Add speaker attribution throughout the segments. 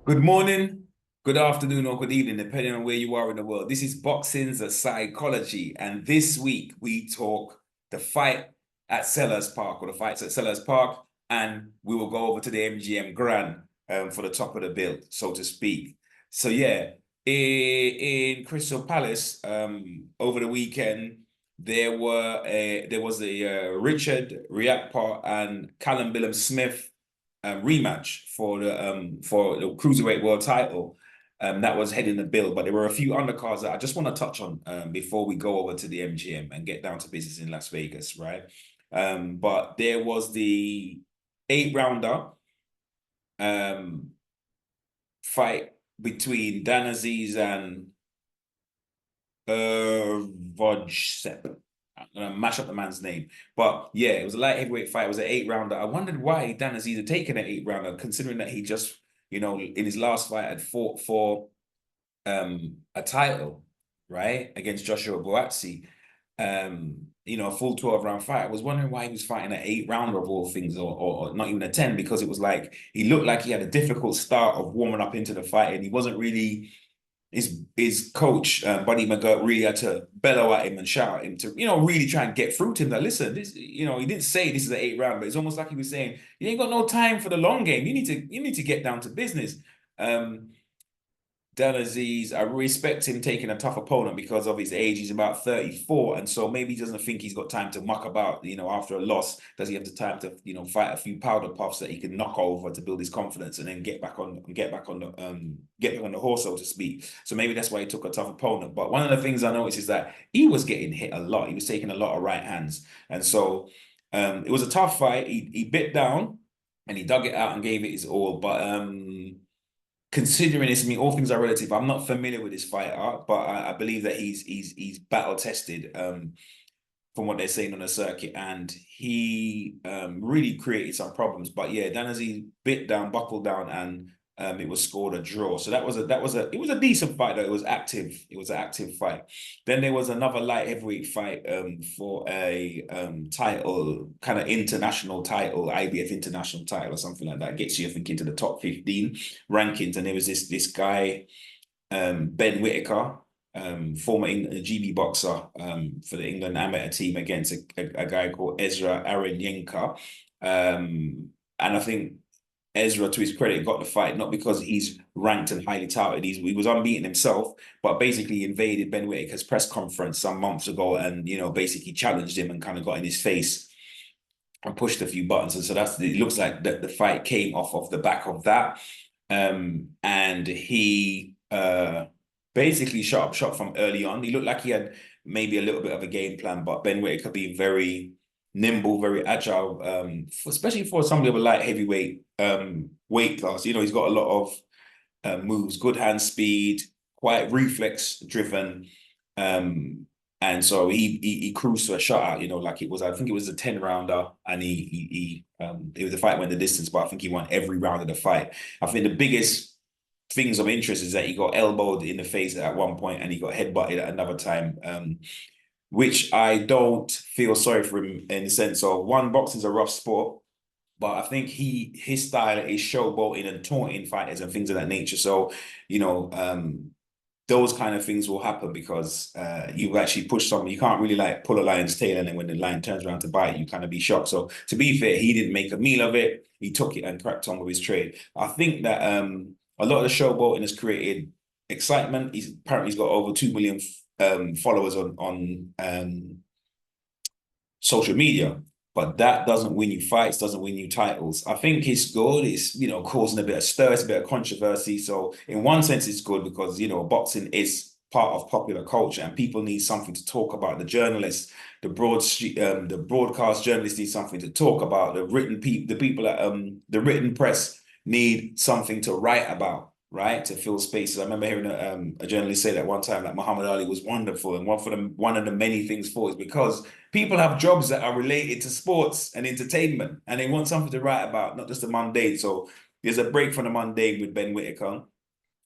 Speaker 1: Good morning, good afternoon, or good evening, depending on where you are in the world. This is Boxing's Psychology, and this week we talk the fight at Sellers Park, or the fights at Sellers Park, and we will go over to the MGM Grand for the top of the bill, so to speak. So yeah, in Crystal Palace over the weekend, there was a Richard Riakpa and Callum Billum Smith rematch for the cruiserweight world title that was heading the bill. But there were a few undercards that I just want to touch on before we go over to the MGM and get down to business in Las Vegas, right? But there was the eight rounder um, fight between Dan Aziz and Vojsep. I'm gonna mash up the man's name. But yeah, it was a light heavyweight fight. It was an eight rounder. I wondered why Dan Aziz had taken an eight rounder, considering that he just, in his last fight had fought for a title, right? Against Joshua Buatsi. A full 12 round fight. I was wondering why he was fighting an eight rounder of all things, or not even a 10, because it was like he looked like he had a difficult start of warming up into the fight, and he wasn't really his coach, Buddy McGirt, really had to bellow at him and shout at him to, really try and get through to him that, listen, this, he didn't say this is an eight round, but it's almost like he was saying, you ain't got no time for the long game. You need to get down to business. Um, Dan Aziz, I respect him taking a tough opponent because of his age. He's about 34, and so maybe he doesn't think he's got time to muck about. After a loss, does he have the time to, fight a few powder puffs that he can knock over to build his confidence and then get back on the horse, so to speak. So maybe that's why he took a tough opponent. But one of the things I noticed is that he was getting hit a lot. He was taking a lot of right hands, and so it was a tough fight. He bit down and he dug it out and gave it his all, but considering this, I mean, all things are relative. I'm not familiar with his fighter, but I believe that he's battle tested from what they're saying on the circuit, and he really created some problems. But yeah, Danazi bit down, buckled down, and it was scored a draw. So it was a decent fight though. It was active. It was an active fight. Then there was another light heavyweight fight for a title, kind of international title, IBF international title or something like that. Gets you, I think, into the top 15 rankings. And there was this guy, Ben Whitaker, former GB boxer for the England amateur team, against a guy called Ezra Aranyenka. And I think Ezra, to his credit, got the fight, not because he's ranked and highly touted. He was unbeaten himself, but basically invaded Ben Whitaker's press conference some months ago and, basically challenged him and kind of got in his face and pushed a few buttons. And so it looks like the fight came off of the back of that. And he basically shot from early on. He looked like he had maybe a little bit of a game plan, but Ben Whitaker being very nimble, very agile, especially for somebody of a light heavyweight weight class. He's got a lot of moves, good hand speed, quite reflex driven. And so he cruised to a shutout, like I think it was a 10 rounder, and it was the fight went the distance, but I think he won every round of the fight. I think the biggest things of interest is that he got elbowed in the face at one point and he got headbutted at another time. Which I don't feel sorry for him, in the sense of, one, boxing's a rough sport, but I think his style is showboating and taunting fighters and things of that nature. So, you know, those kind of things will happen because you actually push someone. You can't really like pull a lion's tail, and then when the lion turns around to bite, you kind of be shocked. So to be fair, he didn't make a meal of it. He took it and cracked on with his trade. I think that a lot of the showboating has created excitement. He's got over 2 million followers on social media. But that doesn't win you fights, doesn't win you titles. I think it's good. It's, causing a bit of stir, it's a bit of controversy. So in one sense, it's good because, boxing is part of popular culture and people need something to talk about. The journalists, the broadcast journalists need something to talk about. The people at the written press need something to write about, right? To fill spaces. I remember hearing a journalist say that one time that Muhammad Ali was wonderful, and one of the many things for is because people have jobs that are related to sports and entertainment, and they want something to write about, not just the mundane. So there's a break from the mundane with Ben Whitaker.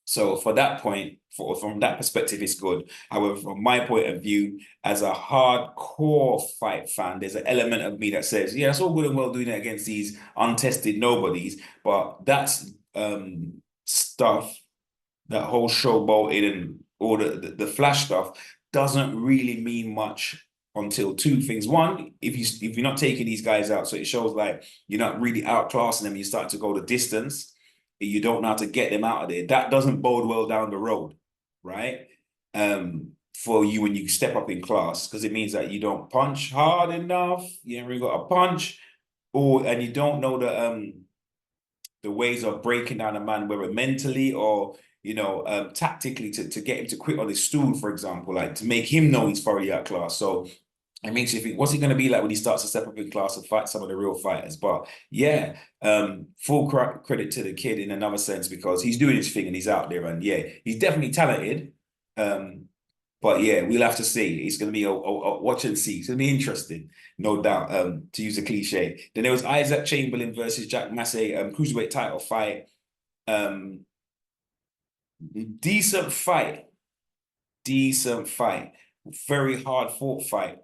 Speaker 1: So for that point, from that perspective, it's good. However, from my point of view, as a hardcore fight fan, there's an element of me that says, yeah, it's all good and well doing it against these untested nobodies, but that's stuff, that whole showboating and all the flash stuff doesn't really mean much until two things. One, if you're not taking these guys out, so it shows like you're not really outclassing them, you start to go the distance, you don't know how to get them out of there. That doesn't bode well down the road, right? For you when you step up in class, because it means that you don't punch hard enough, you ain't really got a punch, and you don't know the ways of breaking down a man, whether mentally or tactically to get him to quit on his stool, for example, like to make him know he's thoroughly outclassed. So it makes you think, what's he going to be like when he starts to step up in class and fight some of the real fighters? But yeah, full credit to the kid in another sense, because he's doing his thing and he's out there, and yeah, he's definitely talented. But yeah, we'll have to see. It's going to be a watch and see. It's going to be interesting, no doubt, to use a cliche. Then there was Isaac Chamberlain versus Jack Massey, cruiserweight title fight. Decent fight. Very hard fought fight.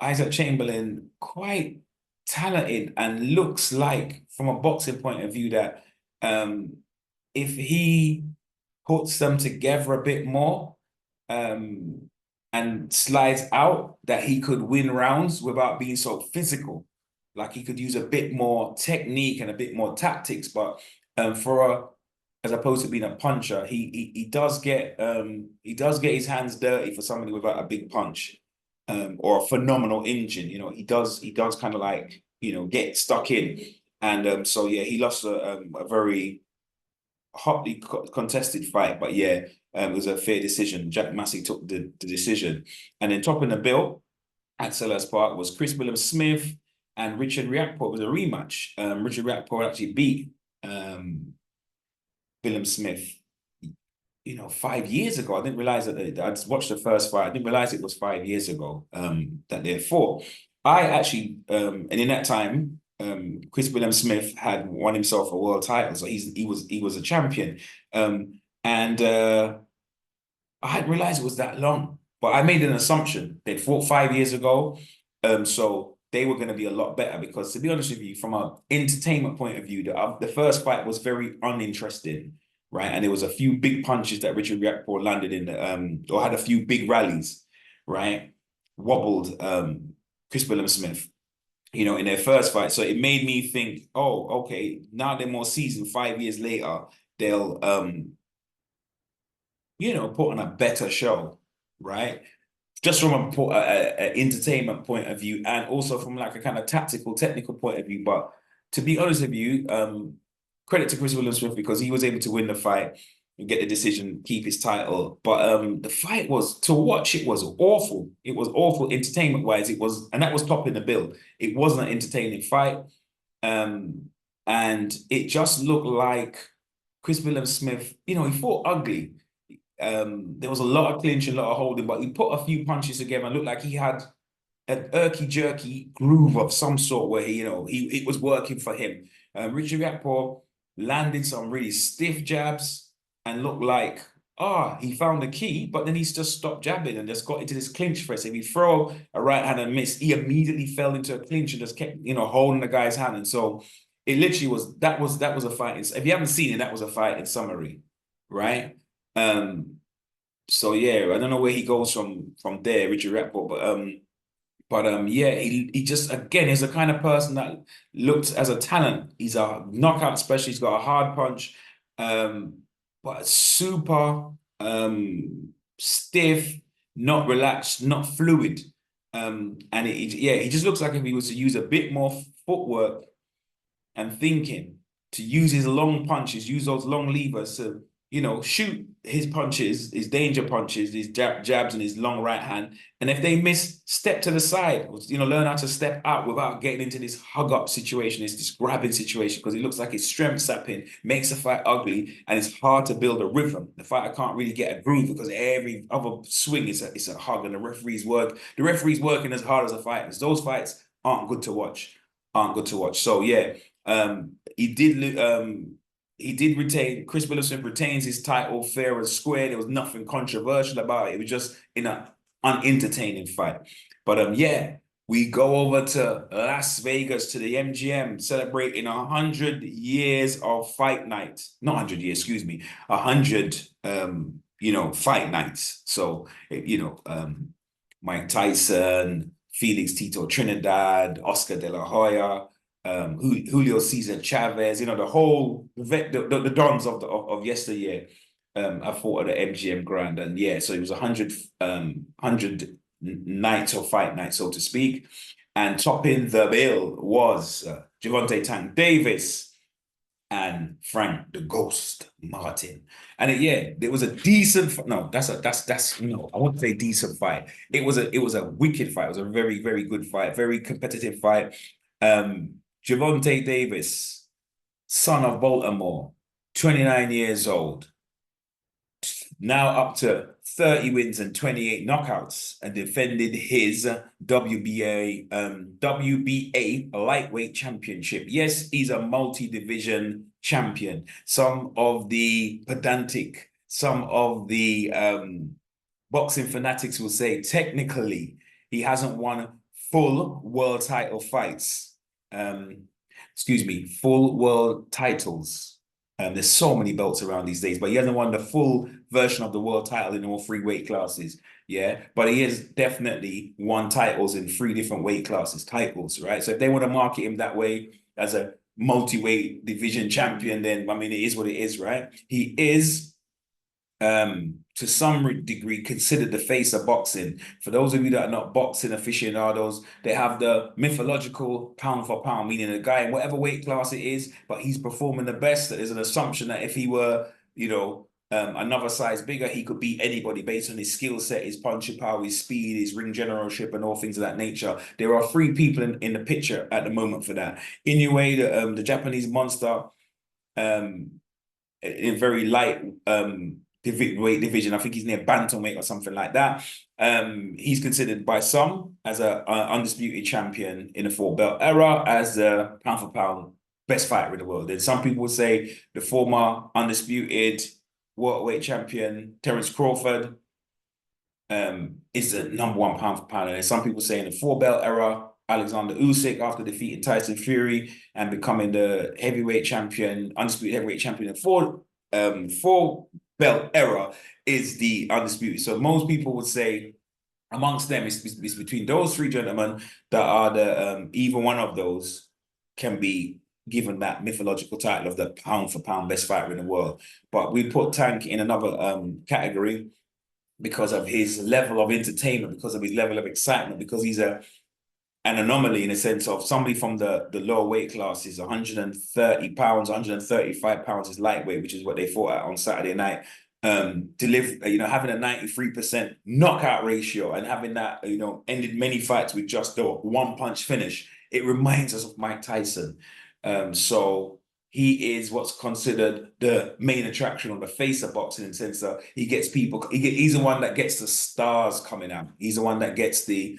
Speaker 1: Isaac Chamberlain, quite talented, and looks like, from a boxing point of view, that if he puts them together a bit more, and slides out, that he could win rounds without being so physical. Like he could use a bit more technique and a bit more tactics, but as opposed to being a puncher, he does get his hands dirty for somebody without a big punch, or a phenomenal engine. He does kind of like get stuck in, and so yeah, he lost a very hotly contested fight, but yeah, it was a fair decision. Jack Massey took the decision. And then topping the bill at Selhurst Park was Chris Williams-Smith and Richard Riakporhe. It was a rematch. Richard Riakporhe actually beat Williams-Smith 5 years ago. I didn't realize that. I just watched the first fight. I didn't realize it was 5 years ago that they fought. I actually, and in that time, Chris Williams-Smith had won himself a world title, so he was a champion. And I hadn't realized it was that long, but I made an assumption. They fought 5 years ago, so they were going to be a lot better, because, to be honest with you, from an entertainment point of view, the first fight was very uninteresting, right? And there was a few big punches that Richard Riakporhe landed in, or had a few big rallies, right? Wobbled Chris Williams-Smith, in their first fight. So it made me think, oh, okay, now they're more seasoned. 5 years later, they'll put on a better show, right? Just from an entertainment point of view, and also from like a kind of technical point of view. But to be honest with you, credit to Chris Williams-Smith, because he was able to win the fight and get the decision, keep his title. But the fight was, to watch, it was awful. It was awful entertainment-wise. It was, and that was topping the bill. It wasn't an entertaining fight. And it just looked like Chris Williams-Smith, he fought ugly. There was a lot of clinching, a lot of holding, but he put a few punches together and looked like he had an irky-jerky groove of some sort where it was working for him. Richard Riakporhe landed some really stiff jabs and looked like, he found the key, but then he's just stopped jabbing and just got into this clinch for us. If he throw a right hand and miss, he immediately fell into a clinch and just kept, holding the guy's hand. And so it literally was, that was a fight. If you haven't seen it, that was a fight in summary, right? So yeah, I don't know where he goes from there, Richard Riakporhe, but yeah, he just, again, is the kind of person that looks as a talent. He's a knockout specialist. He's got a hard punch, but super stiff, not relaxed, not fluid. And he just looks like if he was to use a bit more footwork and thinking, to use his long punches, use those long levers to, shoot his punches, his danger punches, his jabs and his long right hand. And if they miss, step to the side, learn how to step out without getting into this hug up situation, this grabbing situation, because it looks like it's strength sapping, makes the fight ugly, and it's hard to build a rhythm. The fighter can't really get a groove because every other swing is a hug, and the referee's working as hard as the fighters. Those fights aren't good to watch. So yeah, he did retain, Chris Williams retains his title fair and square. There was nothing controversial about it. It was just in an unentertaining fight. But yeah, we go over to Las Vegas to the MGM, celebrating 100 years of fight night. Not 100 years, excuse me, 100 fight nights. So Mike Tyson, Felix Tito Trinidad, Oscar De La Hoya, Julio Cesar Chavez, the dons of yesteryear. I fought at the MGM Grand, and yeah, so it was 100 nights or fight night, so to speak. And topping the bill was Gervonta Tank Davis and Frank the Ghost Martin. And it was a decent. No, that's no. I wouldn't say decent fight. It was a wicked fight. It was a very very good fight, very competitive fight. Gervonta Davis, son of Baltimore, 29 years old, now up to 30 wins and 28 knockouts, and defended his WBA Lightweight Championship. Yes, he's a multi-division champion. Some of the pedantic, some of the boxing fanatics will say technically he hasn't won full world title fights. Full world titles. There's so many belts around these days, but he hasn't won the full version of the world title in all three weight classes. Yeah, but he has definitely won titles in three different weight classes, titles, right? So if they want to market him that way as a multi-weight division champion, then I mean, it is what it is, right? He is to some degree considered the face of boxing. For those of you that are not boxing aficionados, they have the mythological pound for pound, meaning a guy in whatever weight class it is, but he's performing the best. There's an assumption that if he were, another size bigger, he could beat anybody based on his skill set, his punching power, his speed, his ring generalship, and all things of that nature. There are three people in the picture at the moment for that. Inoue, the Japanese monster, in very light weight division. I think he's near bantamweight or something like that. He's considered by some as a undisputed champion in the four belt era, as the pound for pound best fighter in the world. And some people would say the former undisputed welterweight champion Terence Crawford is the number one pound for pound. And some people say in the four belt era, Alexander Usyk, after defeating Tyson Fury and becoming the heavyweight champion, undisputed heavyweight champion in four belt era, is the undisputed. So most people would say amongst them it's between those three gentlemen that are the either one of those can be given that mythological title of the pound for pound best fighter in the world. But we put Tank in another category because of his level of entertainment, because of his level of excitement, because he's an anomaly in a sense of somebody from the lower weight classes. 130 pounds, 135 pounds is lightweight, which is what they fought at on Saturday night. Having a 93% knockout ratio and having that, ended many fights with just a one punch finish. It reminds us of Mike Tyson. So he is what's considered the main attraction on the face of boxing, in the sense that he's the one that gets the stars coming out. He's the one that gets the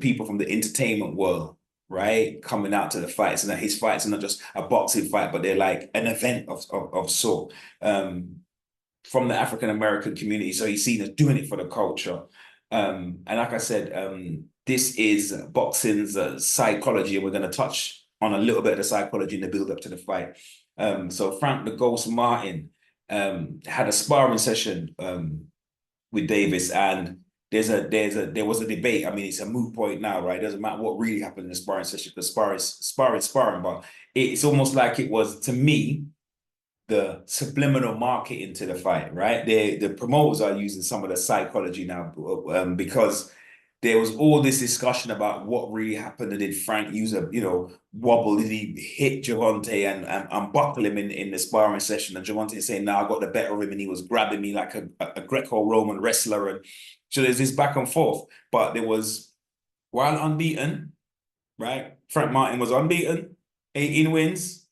Speaker 1: people from the entertainment world, right, coming out to the fights, and that his fights are not just a boxing fight, but they're like an event of sort from the African American community. So he's seen as doing it for the culture. And like I said, this is boxing's psychology, and we're going to touch on a little bit of the psychology in the build up to the fight. So Frank the Ghost Martin had a sparring session with Davis, and there was a debate. I mean, it's a moot point now, right? It doesn't matter what really happened in the sparring session, because sparring, but it's almost like it was, to me, the subliminal marketing to the fight, right? The promoters are using some of the psychology now, because there was all this discussion about what really happened, and did Frank use a wobble? Did he hit Gervonta and buckle him in the sparring session? And Gervonta saying, "No, I got the better of him, and he was grabbing me like a Greco-Roman wrestler." And so there's this back and forth. But there was, while unbeaten, right? Frank Martin was unbeaten, 18 wins,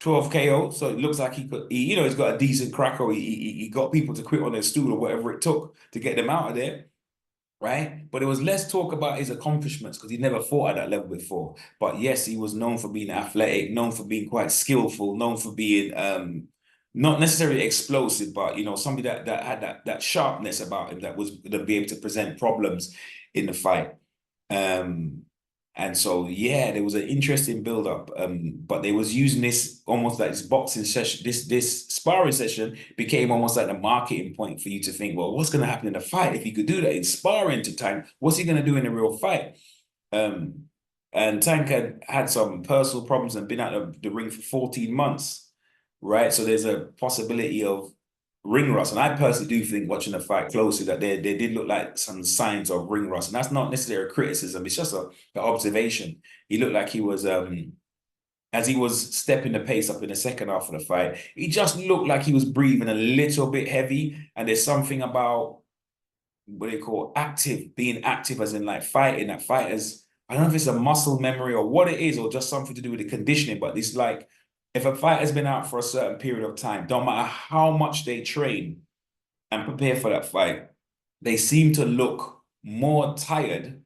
Speaker 1: 12 KO. So it looks like he's got a decent cracker. He got people to quit on their stool or whatever it took to get them out of there. Right? But it was less talk about his accomplishments, because he never fought at that level before. But yes, he was known for being athletic, known for being quite skillful, known for being not necessarily explosive, but somebody that had that sharpness about him, that was going to be able to present problems in the fight. And so, yeah, there was an interesting build-up. But they was using this almost like this boxing session, this sparring session became almost like the marketing point for you to think, well, what's going to happen in the fight? If he could do that in sparring to Tank, what's he going to do in a real fight? Um, and Tank had some personal problems and been out of the ring for 14 months, right? So there's a possibility of ring rust. And I personally do think, watching the fight closely, that there did look like some signs of ring rust. And that's not necessarily a criticism, it's just an observation. He looked like he was, as he was stepping the pace up in the second half of the fight, he just looked like he was breathing a little bit heavy. And there's something about what they call active, being active as in like fighting, that fighters, I don't know if it's a muscle memory or what it is, or just something to do with the conditioning, but it's like if a fighter's been out for a certain period of time, don't matter how much they train and prepare for that fight, they seem to look more tired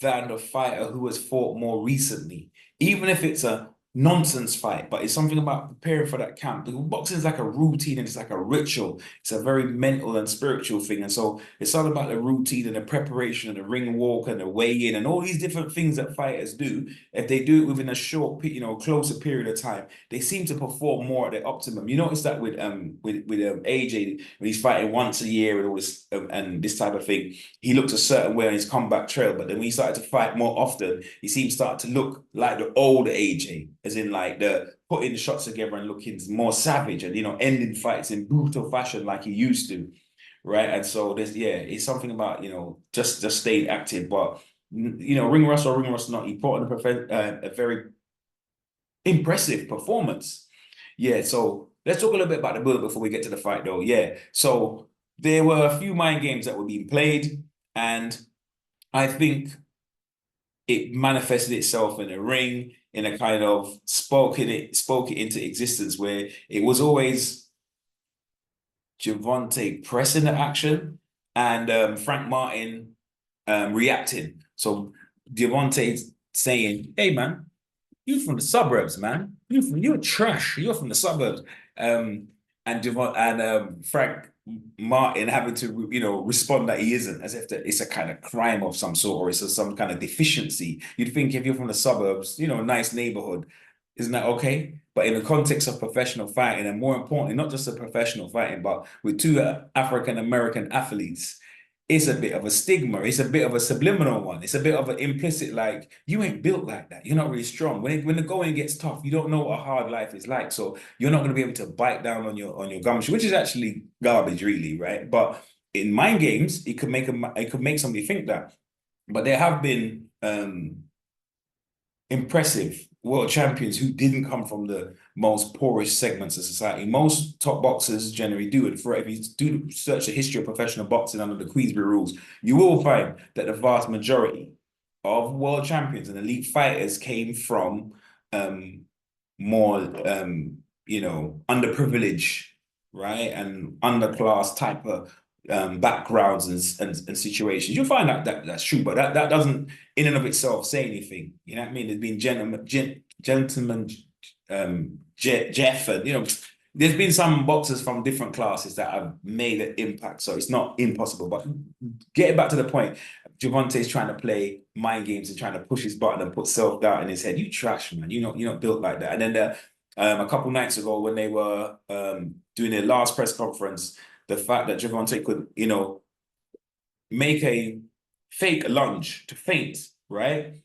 Speaker 1: than the fighter who has fought more recently. Even if it's a nonsense fight, but it's something about preparing for that camp. Boxing is like a routine and it's like a ritual. It's a very mental and spiritual thing. And so it's all about the routine and the preparation and the ring walk and the weigh-in and all these different things that fighters do. If they do it within a short, closer period of time, they seem to perform more at their optimum. You notice that with AJ, when he's fighting once a year and all this and this type of thing, he looks a certain way on his comeback trail. But then when he started to fight more often, he seems to start to look like the old AJ, as in like the putting the shots together and looking more savage and ending fights in brutal fashion like he used to, right? And so there's it's something about just staying active. But ring rust or ring rust not, he put on a very impressive performance. Yeah, so let's talk a little bit about the build before we get to the fight, though. Yeah, so there were a few mind games that were being played, and I think it manifested itself in a ring, in a kind of spoke it into existence, where it was always Gervonta pressing the action and Frank Martin reacting. So Gervonta saying, "Hey man, you from the suburbs, man. You're trash. You're from the suburbs." And Devon and Frank Martin having to respond that he isn't, as if it's a kind of crime of some sort, or it's some kind of deficiency. You'd think if you're from the suburbs, nice neighborhood, isn't that okay? But in the context of professional fighting, and more importantly, not just a professional fighting, but with two African American athletes, it's a bit of a stigma. It's a bit of a subliminal one. It's a bit of an implicit, like, you ain't built like that. You're not really strong. When the going gets tough, you don't know what a hard life is like. So you're not going to be able to bite down on your gumshoe, which is actually garbage, really, right? But in mind games, it could make somebody think that. But there have been impressive world champions who didn't come from the most poorest segments of society. Most top boxers generally do. And if you do search the history of professional boxing under the Queensberry rules, you will find that the vast majority of world champions and elite fighters came from more underprivileged, right, and underclass type of backgrounds and situations. You'll find out that that's true, but that doesn't in and of itself say anything. You know what I mean? There's been gentlemen, Jeff, and there's been some boxers from different classes that have made an impact. So it's not impossible. But getting back to the point, Gervonta is trying to play mind games and trying to push his button and put self-doubt in his head. You trash, man. You're not built like that. And then a couple nights ago, when they were doing their last press conference, the fact that Gervonta could, make a fake lunge to feint, right?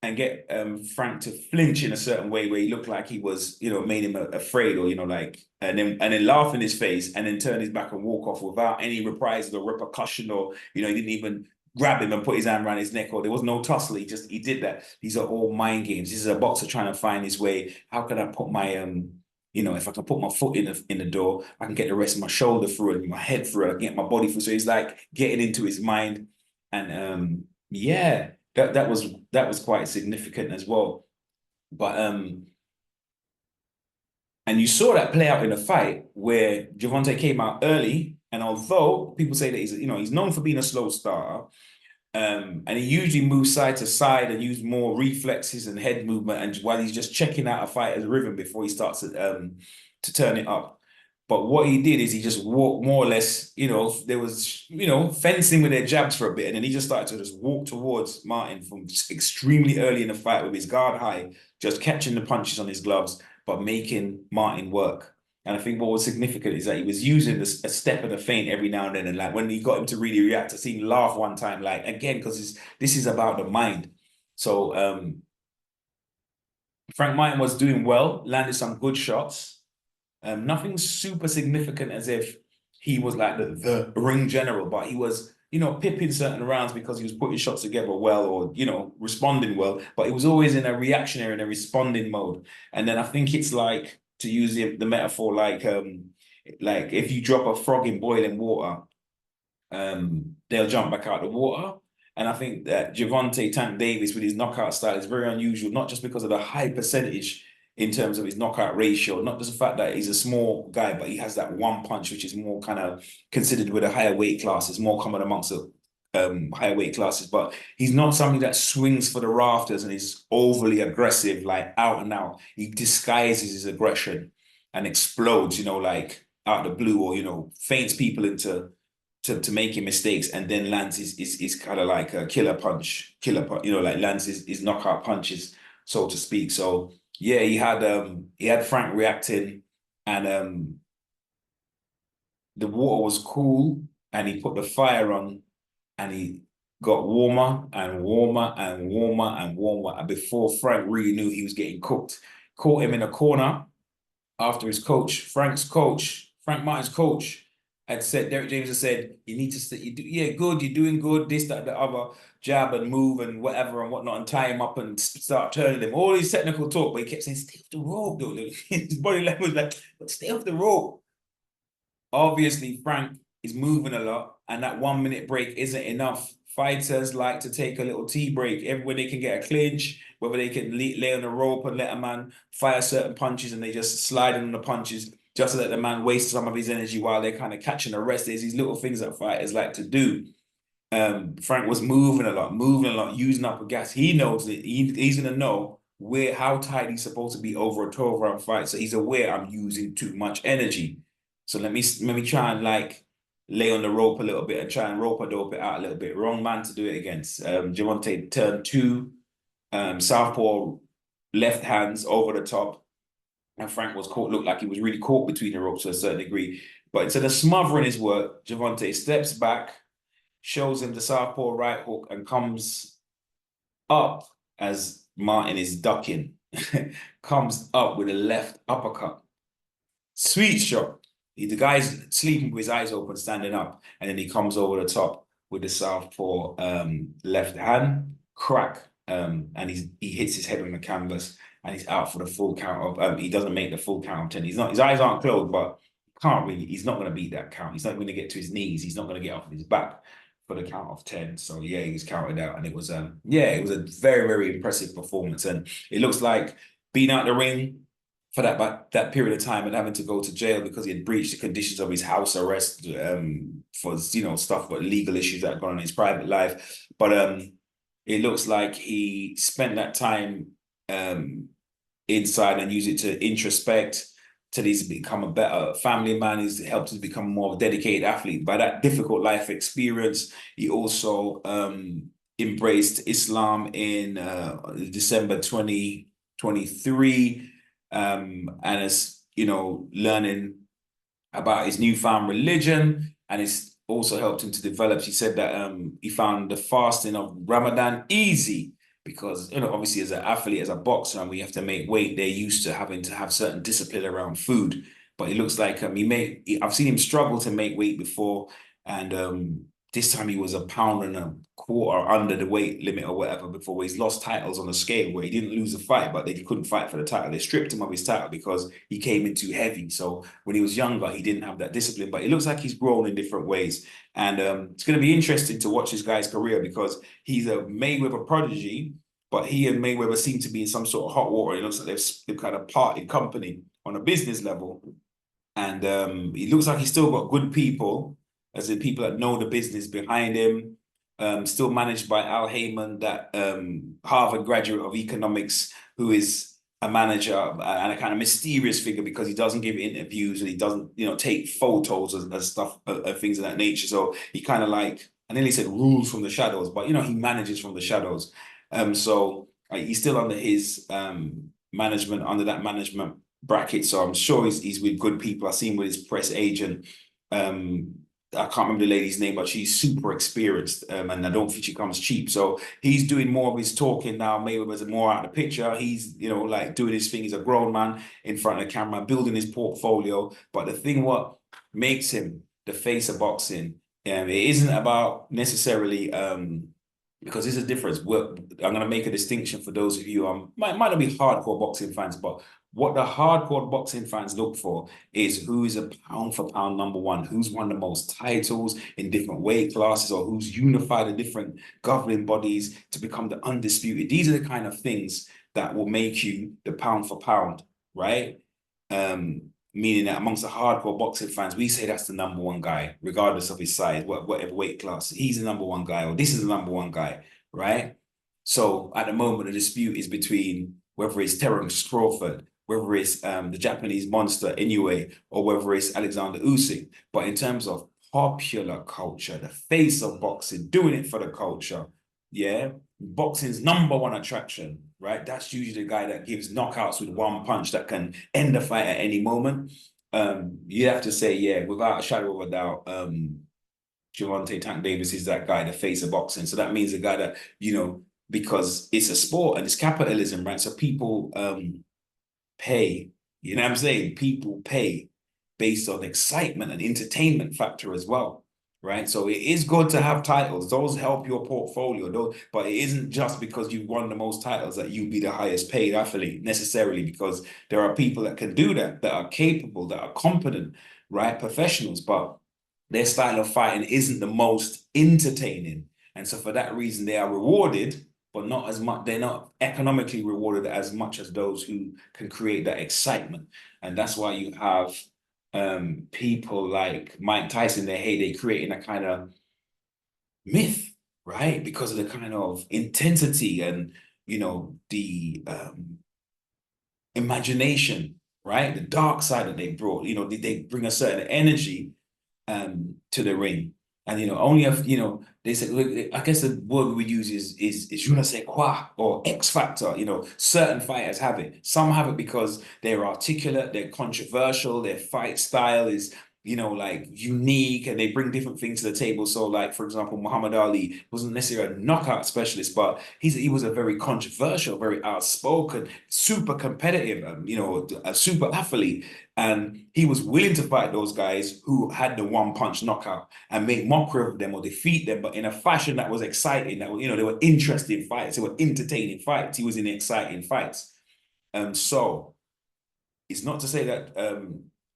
Speaker 1: And get Frank to flinch in a certain way where he looked like he was, made him afraid, or, and then laugh in his face and then turn his back and walk off without any reprisal or repercussion, or, he didn't even grab him and put his hand around his neck, or there was no tussle. He did that. These are all mind games. This is a boxer trying to find his way. How can I put my if I can put my foot in the door, I can get the rest of my shoulder through it, my head through it, I can get my body through. So he's like getting into his mind. And yeah, that was quite significant as well. But and you saw that play out in a fight where Gervonta came out early, and although people say that he's known for being a slow starter, and he usually moves side to side and use more reflexes and head movement, and while he's just checking out a fighter's rhythm before he starts to turn it up. But what he did is he just walked more or less, there was, fencing with their jabs for a bit. And then he just started to just walk towards Martin from extremely early in the fight with his guard high, just catching the punches on his gloves, but making Martin work. And I think what was significant is that he was using a step and a feint every now and then. And like when he got him to really react, I seen him laugh one time, like again, because this is about the mind. So Frank Martin was doing well, landed some good shots. Nothing super significant as if he was like the ring general, but he was, pipping certain rounds because he was putting shots together well or, responding well. But he was always in a reactionary and a responding mode. And then I think it's like, to use the metaphor, like if you drop a frog in boiling water, they'll jump back out the water. And I think that Gervonta Tank Davis with his knockout style is very unusual, not just because of the high percentage in terms of his knockout ratio, not just the fact that he's a small guy, but he has that one punch, which is more kind of considered with a higher weight class. It's more common amongst the higher weight classes, but he's not somebody that swings for the rafters and is overly aggressive, like out and out. He disguises his aggression and explodes, like out of the blue, or feints people into making mistakes, and then lands his kind of like a killer punch, like lands his knockout punches, so to speak. So yeah, he had Frank reacting, and the water was cool, and he put the fire on, and he got warmer and warmer and warmer and warmer. And before Frank really knew he was getting cooked, caught him in a corner after his coach, Frank Martin's coach, had said, Derek James had said, you need to stay, yeah, good, you're doing good, this, that, the other, jab and move and whatever and whatnot, and tie him up and start turning him. All these technical talk, but he kept saying, stay off the rope, though. His body language was like, but stay off the rope. Obviously, Frank is moving a lot, and that 1 minute break isn't enough. Fighters like to take a little tea break when they can get a clinch, whether they can lay on the rope and let a man fire certain punches and they just slide in on the punches just to let the man waste some of his energy while they're kind of catching the rest. There's these little things that fighters like to do. Frank was moving a lot, using up a gas. He knows it. He's going to know how tight he's supposed to be over a 12-round fight. So he's aware I'm using too much energy. So let me try and like lay on the rope a little bit and try and rope-a-dope it out a little bit. Wrong man to do it against. Gervonta turned two southpaw left hands over the top, and Frank was caught, looked like he was really caught between the ropes to a certain degree. But instead of smothering his work, Gervonta steps back, shows him the southpaw right hook, and comes up as Martin is ducking. Comes up with a left uppercut. Sweet shot. The guy's sleeping with his eyes open, standing up, and then he comes over the top with the southpaw left hand, crack, and he hits his head on the canvas, and he's out for the full count of. He doesn't make the full count of 10. His eyes aren't closed, but he's not going to beat that count. He's not going to get to his knees. He's not going to get off of his back for the count of 10. So yeah, he was counted out, and it was a very, very impressive performance, and it looks like being out the ring for that period of time and having to go to jail because he had breached the conditions of his house arrest for stuff, but legal issues that had gone on in his private life. But it looks like he spent that time inside and used it to introspect, till he's become a better family man. He's helped him become more of a dedicated athlete. By that difficult life experience, he also embraced Islam in December 2023. And is learning about his newfound religion, and it's also helped him to develop. He said that he found the fasting of Ramadan easy because obviously as an athlete, as a boxer, and we have to make weight, they're used to having to have certain discipline around food. But it looks like I've seen him struggle to make weight before, and this time he was a pound and a quarter under the weight limit or whatever before, where he's lost titles on the scale where he didn't lose a fight, but they couldn't fight for the title. They stripped him of his title because he came in too heavy. So when he was younger, he didn't have that discipline, but it looks like he's grown in different ways. And it's going to be interesting to watch this guy's career because he's a Mayweather prodigy, but he and Mayweather seem to be in some sort of hot water. It looks like they've kind of parted company on a business level. And it looks like he's still got good people, as in people that know the business behind him. Still managed by Al Heyman, that Harvard graduate of economics, who is a manager and a kind of mysterious figure because he doesn't give interviews and he doesn't, take photos and stuff, things of that nature. So he kind of like, I nearly said rules from the shadows, but he manages from the shadows. So he's still under his management, under that management bracket. So I'm sure he's with good people. I've seen with his press agent. I can't remember the lady's name, but she's super experienced, and I don't think she comes cheap. So he's doing more of his talking now. Mayweather's more out of the picture. He's, like doing his thing. He's a grown man in front of the camera, building his portfolio. But the thing what makes him the face of boxing, it isn't about necessarily because there's a difference. I'm going to make a distinction for those of you might not be hardcore boxing fans, but what the hardcore boxing fans look for is who is a pound for pound number one, who's won the most titles in different weight classes, or who's unified the different governing bodies to become the undisputed. These are the kind of things that will make you the pound for pound, right? Meaning that amongst the hardcore boxing fans, we say that's the number one guy, regardless of his size, whatever weight class. He's the number one guy, or this is the number one guy, right? So at the moment, the dispute is between whether it's Terence Crawford, whether it's the Japanese monster Inoue, or whether it's Alexander Usyk. But in terms of popular culture, the face of boxing, doing it for the culture, yeah, boxing's number one attraction, right? That's usually the guy that gives knockouts with one punch that can end the fight at any moment. You have to say, yeah, without a shadow of a doubt, Gervonta Tank Davis is that guy, the face of boxing. So that means a guy that, because it's a sport and it's capitalism, right? So people pay, you know what I'm saying? People pay based on excitement and entertainment factor as well, right? So it is good to have titles. Those help your portfolio, but it isn't just because you've won the most titles that you be the highest paid athlete necessarily, because there are people that can do that are capable, that are competent, right? Professionals, but their style of fighting isn't the most entertaining. And so for that reason, they are rewarded, but not as much. They're not economically rewarded as much as those who can create that excitement. And that's why you have people like Mike Tyson, their heyday, creating a kind of myth, right? Because of the kind of intensity and, the imagination, right? The dark side that they brought, they bring a certain energy to the ring. And only if they said, I guess the word we would use is je ne sais quoi, or X factor. Certain fighters have it. Some have it because they're articulate, they're controversial, their fight style is like unique, and they bring different things to the table. So, like for example, Muhammad Ali wasn't necessarily a knockout specialist, but he was a very controversial, very outspoken, super competitive, a super athlete. And he was willing to fight those guys who had the one punch knockout and make mockery of them or defeat them, but in a fashion that was exciting, that they were interesting fights, they were entertaining fights. He was in exciting fights. So it's not to say that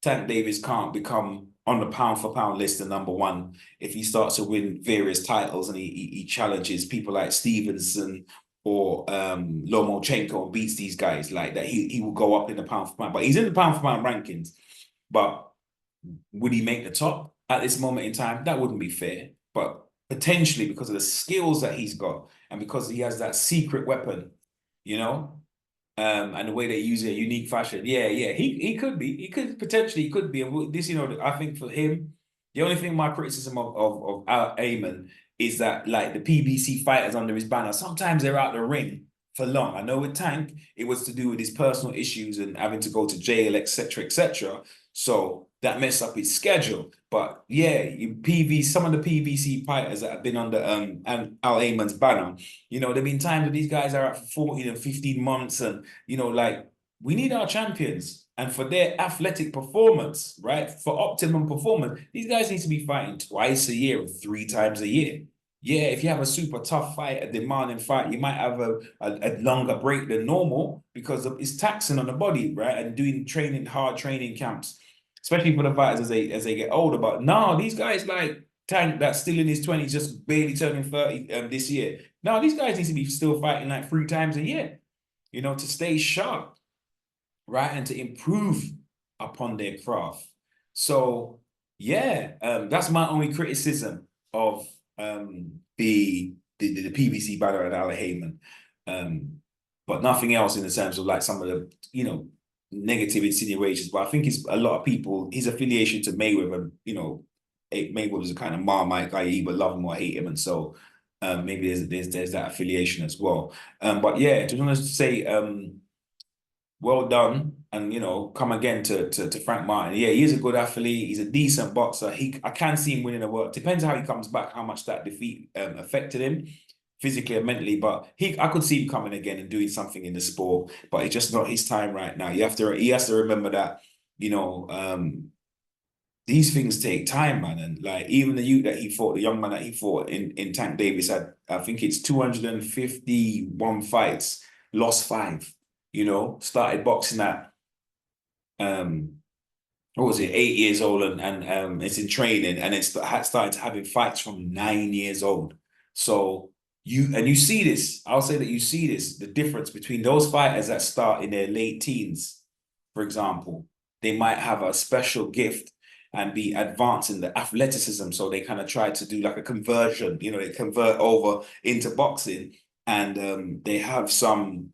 Speaker 1: Tank Davis can't become on the pound for pound list the number one if he starts to win various titles and he challenges people like Stevenson or Lomachenko and beats these guys like that. He will go up in the pound for pound, but he's in the pound for pound rankings. But would he make the top at this moment in time? That wouldn't be fair. But potentially, because of the skills that he's got and because he has that secret weapon, and the way they use it in a unique fashion. Yeah, he could be. He could potentially, he could be. And this, I think for him, the only thing my criticism of Al Ayman is that like the PBC fighters under his banner, sometimes they're out the ring for long. I know with Tank, it was to do with his personal issues and having to go to jail, etc., etc. So that messed up his schedule. But yeah, some of the PBC fighters that have been under and Al Ayman's banner, there've been times where these guys are out for 14 and 15 months, and like we need our champions. And for their athletic performance, right? For optimum performance, these guys need to be fighting twice a year or 3 times a year. Yeah, if you have a super tough fight, a demanding fight, you might have a longer break than normal because it's taxing on the body, right? And doing hard training camps, especially for the fighters as they get older. But no, these guys like Tank that's still in his 20s, just barely turning 30 this year. No, these guys need to be still fighting like 3 times a year, to stay sharp, right? And to improve upon their craft. So yeah, that's my only criticism of the PBC banner and Al Heyman. but nothing else in the terms of like some of the, you know, negative insinuations. But I think it's a lot of people, his affiliation to Mayweather, you know, Mayweather's a kind of Marmite guy, you either love him or hate him. And so maybe there's that affiliation as well. But yeah, just want to say well done, and you know, come again to Frank Martin. Yeah, he is a good athlete. He's a decent boxer. I can see him winning a world. Depends how he comes back, how much that defeat affected him physically and mentally. But I could see him coming again and doing something in the sport. But it's just not his time right now. He has to remember that, you know, these things take time, man. And like even the youth that he fought, the young man that he fought in Tank Davis had, I think it's 251 fights, lost 5. You know, started boxing at what was it, 8 years old, and it's in training, and it's started having fights from 9 years old. So you see this. I'll say that you see this, the difference between those fighters that start in their late teens, for example. They might have a special gift and be advanced in the athleticism. So they kind of try to do like a conversion, you know, they convert over into boxing, and they have some,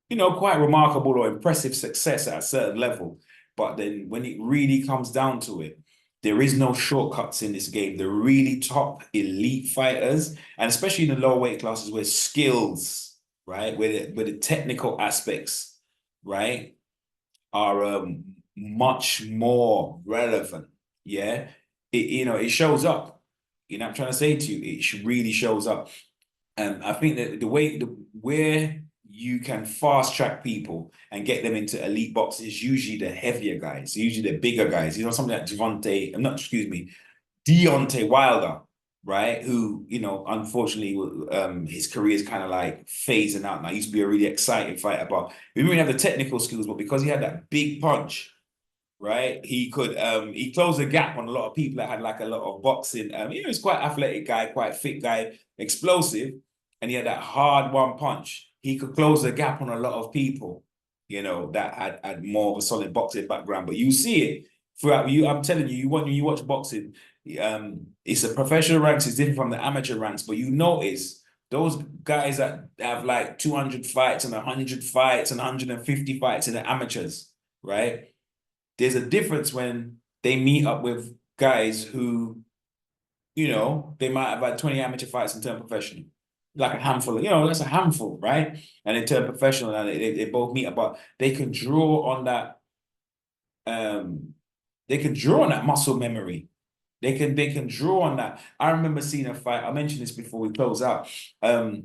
Speaker 1: you know, quite remarkable or impressive success at a certain level. But then when it really comes down to it, there is no shortcuts in this game. The really top elite fighters, and especially in the lower weight classes where skills, right, where the technical aspects, right, are much more relevant. Yeah, you know, it shows up. You know, I'm trying to say to you, it really shows up. And I think that where you can fast track people and get them into elite boxing is usually the heavier guys, usually the bigger guys. You know, something like Deontay Wilder, right? Who, you know, unfortunately, his career is kind of like phasing out now. He used to be a really exciting fighter, but he didn't really have the technical skills, but because he had that big punch, right? He closed the gap on a lot of people that had like a lot of boxing. You know, he's quite athletic guy, quite fit guy, explosive, and he had that hard one punch. He could close the gap on a lot of people, you know, that had more of a solid boxing background. But you see it throughout. I'm telling you, when you watch boxing, it's the professional ranks is different from the amateur ranks, but you notice those guys that have like 200 fights and 100 fights and 150 fights in the amateurs, right? There's a difference when they meet up with guys who, you know, they might have had 20 amateur fights and turn professional. Like a handful, you know, that's a handful, right? And they turn professional and they both meet up, but they can draw on that, they can draw on that muscle memory. They can draw on that. I remember seeing a fight, I mentioned this before we close out. I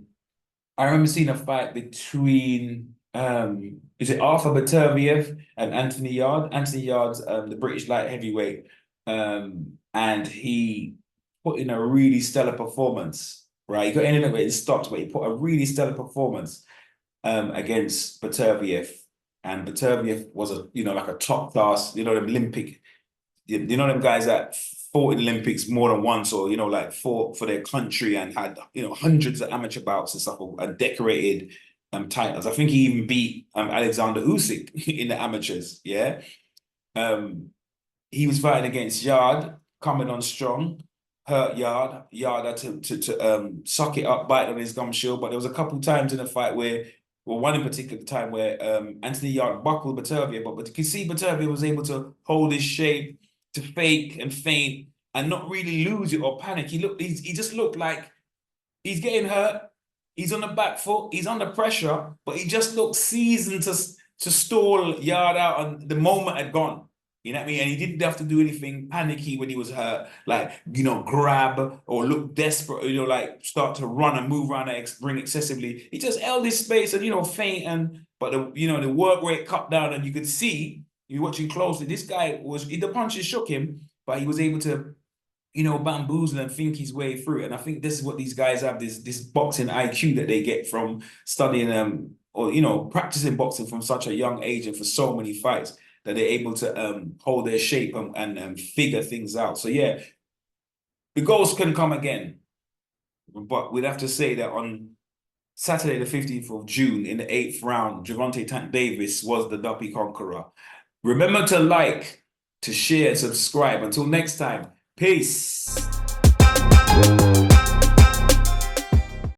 Speaker 1: remember seeing a fight between is it Arthur Beterbiev and Anthony Yarde? Anthony Yarde's the British light heavyweight. And he put in a really stellar performance, right? He got in a little bit in stops, but he put a really stellar performance against Beterbiev. And Beterbiev was like a top class, you know, the Olympic, you know, them guys that fought in the Olympics more than once, or, you know, like fought for their country and had, you know, hundreds of amateur bouts and stuff, and decorated titles. I think he even beat Alexander Usyk in the amateurs. Yeah. He was fighting against Yarde, coming on strong, hurt Yarde. Yarde had to suck it up, bite on his gum shield. But there was a couple times in the fight where, well, one in particular time where Anthony Yarde buckled Beterbiev, but you can see Beterbiev was able to hold his shape, to fake and feint and not really lose it or panic. He just looked like he's getting hurt. He's on the back foot. He's under pressure, but he just looked seasoned to stall Yarde out, and the moment had gone. You know what I mean? And he didn't have to do anything panicky when he was hurt, like, you know, grab or look desperate, you know, like start to run and move around and bring excessively. He just held his space and, you know, feint, but the work rate cut down, and you could see, you're watching closely, this guy the punches shook him, but he was able to, you know, bamboozle and think his way through it. And I think this is what these guys have, this boxing IQ that they get from studying or, you know, practicing boxing from such a young age and for so many fights, that they're able to hold their shape and figure things out. So yeah, the goals can come again, but we'd have to say that on Saturday, the 15th of June, in the 8th round, Gervonta Tank Davis was the Duppy conqueror. Remember to like, to share, subscribe. Until next time, peace.